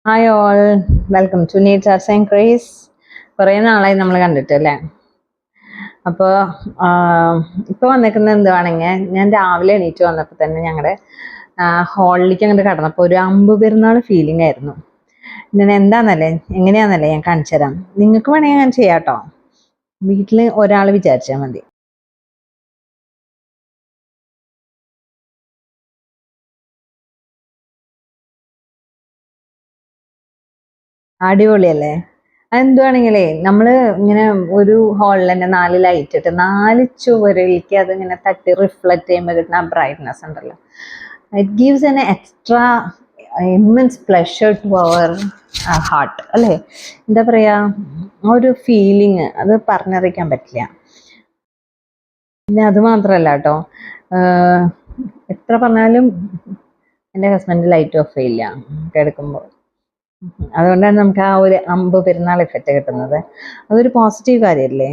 Hi all, welcome to needs arts and craze. കുറേ നാളായി നമ്മൾ കണ്ടിട്ട് അല്ലേ. അപ്പോൾ ഇപ്പോൾ വന്നേക്കുന്നത് എന്തുവാണെങ്കിൽ, ഞാൻ രാവിലെ എണീറ്റ് വന്നപ്പോൾ തന്നെ ഞങ്ങളുടെ ഹാളിലേക്ക് അങ്ങോട്ട് കടന്നപ്പോൾ ഒരു അമ്പ് പെരുന്നാൾ ഫീലിംഗ് ആയിരുന്നു. ഞാൻ എന്താണെന്നല്ലേ എങ്ങനെയാണെന്നല്ലേ ഞാൻ കാണിച്ചു തരാം. നിങ്ങൾക്ക് വേണമെങ്കിൽ ഞാൻ ചെയ്യാം കേട്ടോ. വീട്ടിൽ ഒരാൾ വിചാരിച്ചാൽ മതി. അടിപൊളിയല്ലേ? അതെന്തുവാണെങ്കിലേ നമ്മൾ ഇങ്ങനെ ഒരു ഹാളിൽ തന്നെ 4 ലൈറ്റ് ഇട്ട് 4 ചുവരിലേക്ക് അതിങ്ങനെ തട്ടി റിഫ്ലക്റ്റ് ചെയ്യുമ്പോൾ കിട്ടുന്ന ആ ബ്രൈറ്റ്നസ് ഉണ്ടല്ലോ, it gives an extra immense pleasure to our heart അല്ലേ. എന്താ പറയുക, ആ ഒരു ഫീലിങ് അത് പറഞ്ഞറിയിക്കാൻ പറ്റില്ല. പിന്നെ അത് മാത്രമല്ല കേട്ടോ, എത്ര പറഞ്ഞാലും എൻ്റെ ഹസ്ബൻഡ് ലൈറ്റ് ഓഫ് ചെയ്യില്ല കിടക്കുമ്പോൾ. അതുകൊണ്ടാണ് നമുക്ക് ആ ഒരു അമ്പ് പെരുന്നാൾ എഫക്റ്റ് കിട്ടുന്നത്. അതൊരു പോസിറ്റീവ് കാര്യമല്ലേ.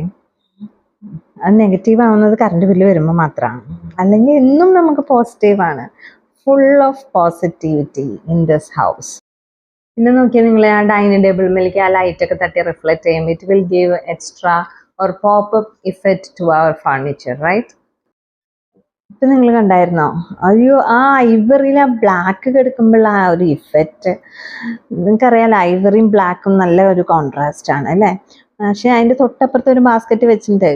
അത് നെഗറ്റീവ് ആവുന്നത് കറണ്ട് ബില്ല് വരുമ്പോൾ മാത്രമാണ്. അല്ലെങ്കിൽ എന്നും നമുക്ക് പോസിറ്റീവാണ്. Full of positivity in this house. പിന്നെ നോക്കിയാൽ നിങ്ങൾ ആ ഡൈനിങ് ടേബിളിലേക്ക് ആ ലൈറ്റൊക്കെ തട്ടി റിഫ്ലക്റ്റ് ചെയ്യുമ്പോൾ it will give extra or pop up effect to our furniture, right? ഇപ്പം നിങ്ങൾ കണ്ടായിരുന്നോ? അയ്യോ, ആ ഐവറിയിൽ ആ ബ്ലാക്ക് കിടക്കുമ്പോൾ ആ ഒരു ഇഫക്റ്റ് നിങ്ങൾക്കറിയാലോ. ഐവറിയും ബ്ലാക്കും നല്ല ഒരു കോൺട്രാസ്റ്റ് ആണ് അല്ലേ. പക്ഷെ അതിൻ്റെ തൊട്ടപ്പുറത്ത് ഒരു ബാസ്ക്കറ്റ് വെച്ചിട്ടുണ്ട്,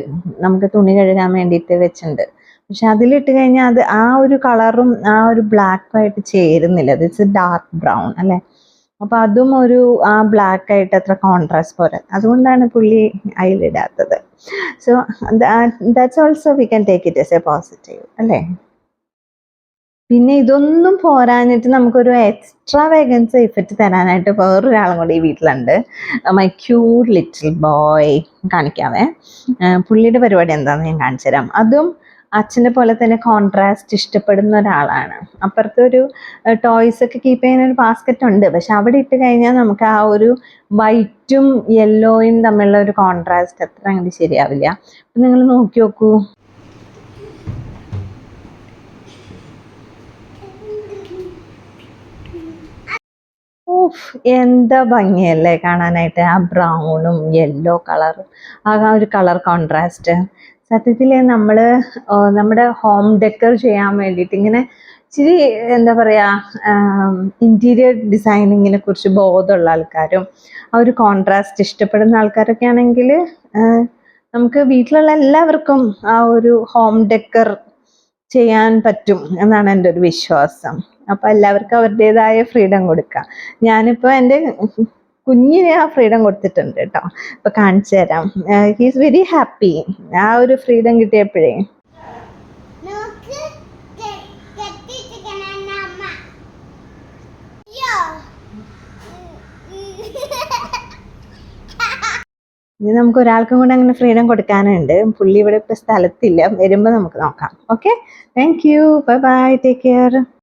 നമുക്ക് തുണി കഴുകാൻ വേണ്ടിയിട്ട് വെച്ചിട്ടുണ്ട്. പക്ഷെ അതിലിട്ട് കഴിഞ്ഞാൽ അത് ആ ഒരു കളറും ആ ഒരു ബ്ലാക്കുമായിട്ട് ചേരുന്നില്ല. ഇറ്റ്സ് ഡാർക്ക് ബ്രൗൺ അല്ലേ. അപ്പോൾ അതും ഒരു ആ ബ്ലാക്ക് ആയിട്ട് അത്ര കോൺട്രാസ്റ്റ് പോലെ, അതുകൊണ്ടാണ് പുള്ളി അതിലിടാത്തത്. So that's also we can take it as a positive അല്ലേ. പിന്നെ ഇതൊന്നും പോരാഞ്ഞിട്ട് നമുക്കൊരു എക്സ്ട്രാ വേഗൻസി ഇഫക്റ്റ് തരാനായിട്ട് വേറൊരാളും കൂടി ഈ വീട്ടിലുണ്ട്. My cute little boy. കാണിക്കാവേ. പുള്ളിയുടെ പരിപാടി എന്താണെന്ന് ഞാൻ കാണിച്ചു തരാം. അതും അച്ഛനെ പോലെ തന്നെ കോൺട്രാസ്റ്റ് ഇഷ്ടപ്പെടുന്ന ഒരാളാണ്. അപ്പുറത്തെ ഒരു ടോയ്സ് ഒക്കെ കീപ്പ് ചെയ്യുന്ന ഒരു ബാസ്ക്കറ്റ് ഉണ്ട്, പക്ഷെ അവിടെ ഇട്ട് കഴിഞ്ഞാൽ നമുക്ക് ആ ഒരു വൈറ്റും യെല്ലോയും തമ്മിലുള്ള ഒരു കോൺട്രാസ്റ്റ് അത്ര അങ്ങോട്ട് ശരിയാവില്ല. അപ്പം നിങ്ങൾ നോക്കി നോക്കൂ. എന്താ ഭംഗിയല്ലേ കാണാനായിട്ട്, ആ ബ്രൗണും യെല്ലോ കളറും ആ ഒരു കളർ കോൺട്രാസ്റ്റ്. സത്യത്തിൽ നമ്മൾ നമ്മുടെ ഹോം ഡെക്കർ ചെയ്യാൻ വേണ്ടിയിട്ട് ഇങ്ങനെ ഇച്ചിരി എന്താ പറയുക, ഇൻറ്റീരിയർ ഡിസൈനിങ്ങിനെ കുറിച്ച് ബോധമുള്ള ആൾക്കാരും ആ ഒരു കോൺട്രാസ്റ്റ് ഇഷ്ടപ്പെടുന്ന ആൾക്കാരൊക്കെ ആണെങ്കിൽ നമുക്ക് വീട്ടിലുള്ള എല്ലാവർക്കും ആ ഒരു ഹോം ഡെക്കർ ചെയ്യാൻ പറ്റും എന്നാണ് എൻ്റെ ഒരു വിശ്വാസം. അപ്പോൾ എല്ലാവർക്കും അവരുടേതായ ഫ്രീഡം കൊടുക്കാം. ഞാനിപ്പോൾ എൻ്റെ കുഞ്ഞിനെ ആ ഫ്രീഡം കൊടുത്തിട്ടുണ്ട് കേട്ടോ. അപ്പോൾ കാണിച്ചു തരാം. ഹീസ് വെരി ഹാപ്പി ആ ഒരു ഫ്രീഡം കിട്ടിയപ്പോഴേ. ഇനി നമുക്ക് ഒരാൾക്കും കൂടെ അങ്ങനെ ഫ്രീഡം കൊടുക്കാനുണ്ട്. പുള്ളി ഇവിടെ ഇപ്പോൾ സ്ഥലത്തില്ല, വരുമ്പോൾ നമുക്ക് നോക്കാം. Okay, thank you, bye bye, take care.